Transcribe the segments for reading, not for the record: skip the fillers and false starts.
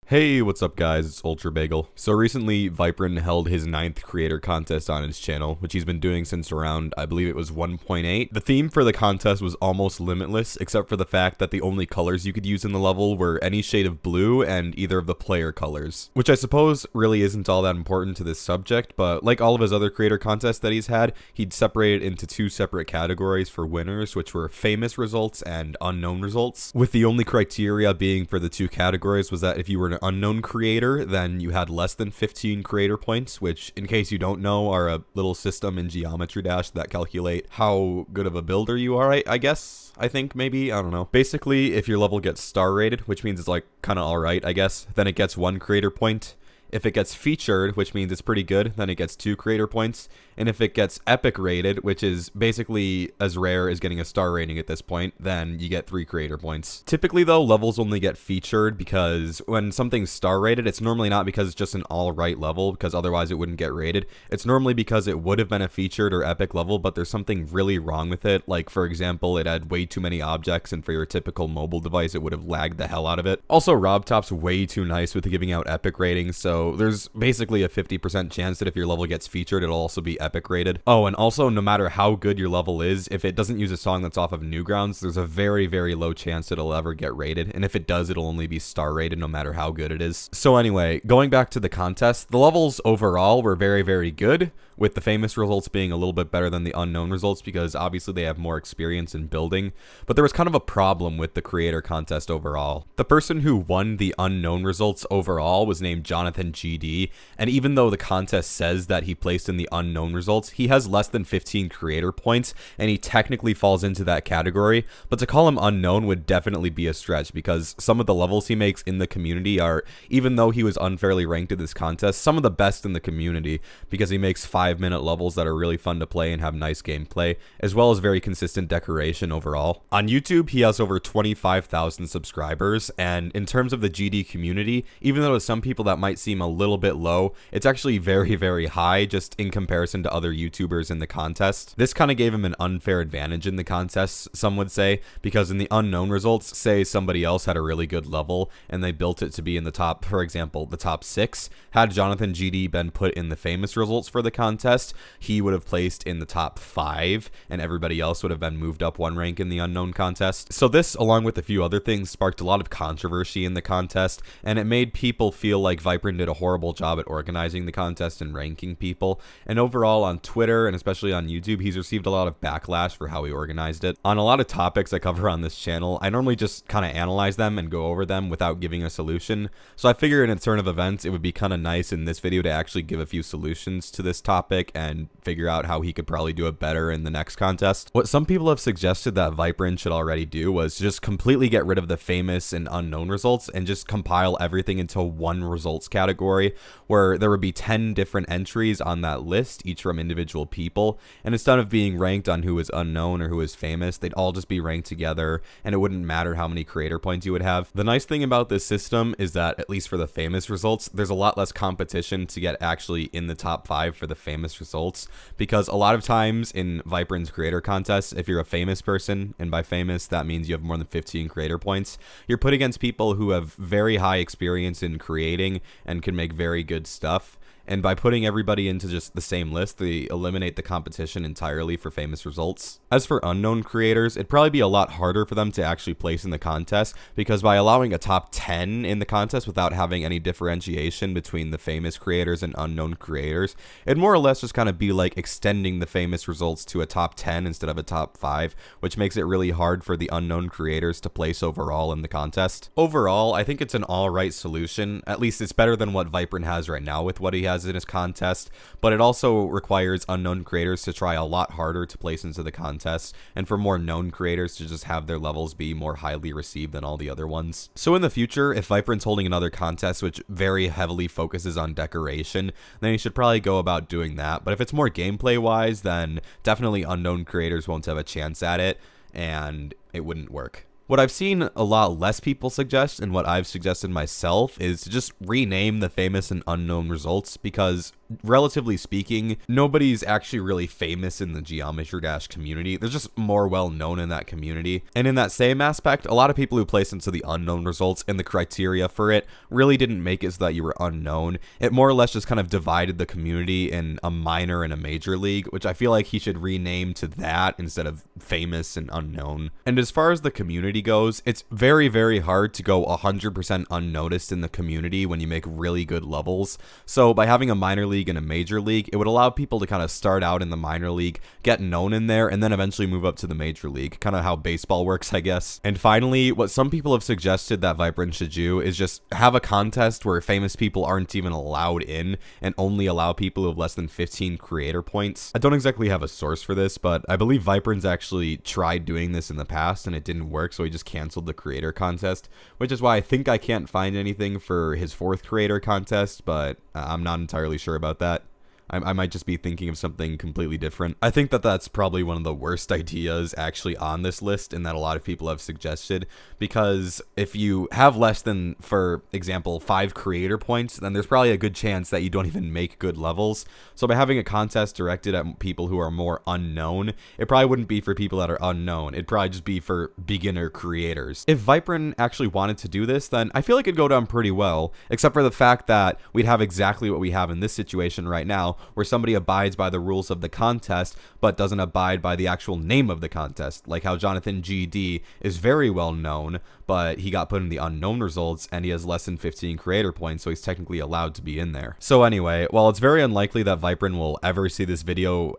Hey, what's up guys, it's Ultrabagel. So recently, Viprin held his 9th creator contest on his channel, which he's been doing since around, I believe it was 1.8. The theme for the contest was almost limitless, except for the fact that the only colors you could use in the level were any shade of blue and either of the player colors. Which I suppose really isn't all that important to this subject, but like all of his other creator contests that he's had, he'd separate it into two separate categories for winners, which were famous results and unknown results, with the only criteria being for the two categories was that if you were an unknown creator, then you had less than 15 creator points, which in case you don't know are a little system in Geometry Dash that calculate how good of a builder you are, I guess. I think maybe, I don't know. Basically, if your level gets star rated, which means it's like kind of alright, I guess, then it gets 1 creator point. If it gets featured, which means it's pretty good, then it gets 2 creator points. And if it gets epic rated, which is basically as rare as getting a star rating at this point, then you get 3 creator points. Typically though, levels only get featured because when something's star rated, it's normally not because it's just an alright level, because otherwise it wouldn't get rated. It's normally because it would have been a featured or epic level, but there's something really wrong with it. Like for example, it had way too many objects, and for your typical mobile device, it would have lagged the hell out of it. Also, RobTop's way too nice with giving out epic ratings, so there's basically a 50% chance that if your level gets featured, it'll also be epic rated. Oh, and also, no matter how good your level is, if it doesn't use a song that's off of Newgrounds, there's a very, very low chance it'll ever get rated, and if it does, it'll only be star rated no matter how good it is. So anyway, going back to the contest, the levels overall were very, very good, with the famous results being a little bit better than the unknown results because obviously they have more experience in building, but there was kind of a problem with the creator contest overall. The person who won the unknown results overall was named Jonathan GD, and even though the contest says that he placed in the unknown results, he has less than 15 creator points, and he technically falls into that category, but to call him unknown would definitely be a stretch because some of the levels he makes in the community are, even though he was unfairly ranked in this contest, some of the best in the community because he makes 5-minute levels that are really fun to play and have nice gameplay, as well as very consistent decoration overall. On YouTube, he has over 25,000 subscribers, and in terms of the GD community, even though to some people that might seem a little bit low, it's actually very, very high just in comparison to other YouTubers in the contest. This kind of gave him an unfair advantage in the contest, some would say, because in the unknown results, say somebody else had a really good level and they built it to be in the top, for example, the top 6. Had Jonathan GD been put in the famous results for the contest, he would have placed in the top 5, and everybody else would have been moved up 1 rank in the unknown contest. So this, along with a few other things, sparked a lot of controversy in the contest, and it made people feel like Viprin did a horrible job at organizing the contest and ranking people. And overall on Twitter, and especially on YouTube, he's received a lot of backlash for how he organized it. On a lot of topics I cover on this channel, I normally just kind of analyze them and go over them without giving a solution. So I figure in a turn of events, it would be kind of nice in this video to actually give a few solutions to this topic and figure out how he could probably do it better in the next contest. What some people have suggested that Viprin should already do was just completely get rid of the famous and unknown results and just compile everything into one results category where there would be 10 different entries on that list, each from individual people, and instead of being ranked on who is unknown or who is famous, they'd all just be ranked together and it wouldn't matter how many creator points you would have. The nice thing about this system is that, at least for the famous results, there's a lot less competition to get actually in the top 5 for the famous results, because a lot of times in Viprin's creator contests, if you're a famous person, and by famous that means you have more than 15 creator points, you're put against people who have very high experience in creating and can make very good stuff. And by putting everybody into just the same list, they eliminate the competition entirely for famous results. As for unknown creators, it'd probably be a lot harder for them to actually place in the contest, because by allowing a top 10 in the contest without having any differentiation between the famous creators and unknown creators, it'd more or less just kind of be like extending the famous results to a top 10 instead of a top 5, which makes it really hard for the unknown creators to place overall in the contest. Overall, I think it's an alright solution. At least it's better than what Viprin has right now with what he has in his contest, but it also requires unknown creators to try a lot harder to place into the contest, and for more known creators to just have their levels be more highly received than all the other ones. So in the future, if Viprin's holding another contest which very heavily focuses on decoration, then he should probably go about doing that. But if it's more gameplay wise, then definitely unknown creators won't have a chance at it, and it wouldn't work. What I've seen a lot less people suggest, and what I've suggested myself, is to just rename the famous and unknown results, because relatively speaking, nobody's actually really famous in the Geometry Dash community. They're just more well known in that community. And in that same aspect, a lot of people who place into the unknown results and the criteria for it really didn't make it so that you were unknown. It more or less just kind of divided the community in a minor and a major league, which I feel like he should rename to that instead of famous and unknown. And as far as the community goes, it's very, very hard to go 100% unnoticed in the community when you make really good levels. So by having a minor league and a major league, it would allow people to kind of start out in the minor league, get known in there, and then eventually move up to the major league, kind of how baseball works, I guess. And finally, what some people have suggested that Viprin should do is just have a contest where famous people aren't even allowed in and only allow people who have less than 15 creator points. I don't exactly have a source for this, but I believe Viprin's actually tried doing this in the past and it didn't work, so he just canceled the creator contest, which is why I think I can't find anything for his 4th creator contest, but I'm not entirely sure about that. I might just be thinking of something completely different. I think that that's probably one of the worst ideas actually on this list and that a lot of people have suggested, because if you have less than, for example, 5 creator points, then there's probably a good chance that you don't even make good levels. So by having a contest directed at people who are more unknown, it probably wouldn't be for people that are unknown. It'd probably just be for beginner creators. If Viprin actually wanted to do this, then I feel like it'd go down pretty well, except for the fact that we'd have exactly what we have in this situation right now, where somebody abides by the rules of the contest but doesn't abide by the actual name of the contest, like how Jonathan GD is very well known, but he got put in the unknown results and he has less than 15 creator points, so he's technically allowed to be in there. So anyway, while it's very unlikely that Viprin will ever see this video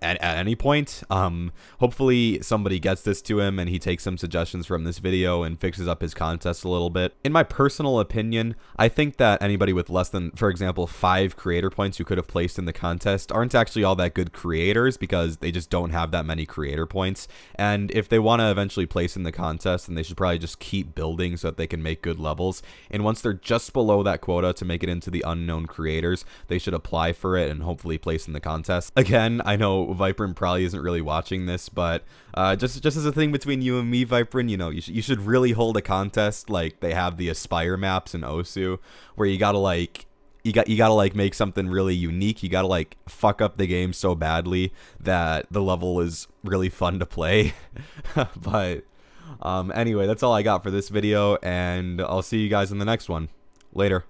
at any point, hopefully somebody gets this to him and he takes some suggestions from this video and fixes up his contest a little bit. In my personal opinion, I think that anybody with less than, for example, 5 creator points who could have placed in the contest aren't actually all that good creators because they just don't have that many creator points. And if they want to eventually place in the contest, then they should probably just keep building so that they can make good levels. And once they're just below that quota to make it into the unknown creators, they should apply for it and hopefully place in the contest. Again, I know Viprin probably isn't really watching this, but just as a thing between you and me, Viprin, you know, you should really hold a contest like they have the Aspire maps in Osu, where you gotta like make something really unique. You gotta like fuck up the game so badly that the level is really fun to play. But anyway, that's all I got for this video, and I'll see you guys in the next one. Later.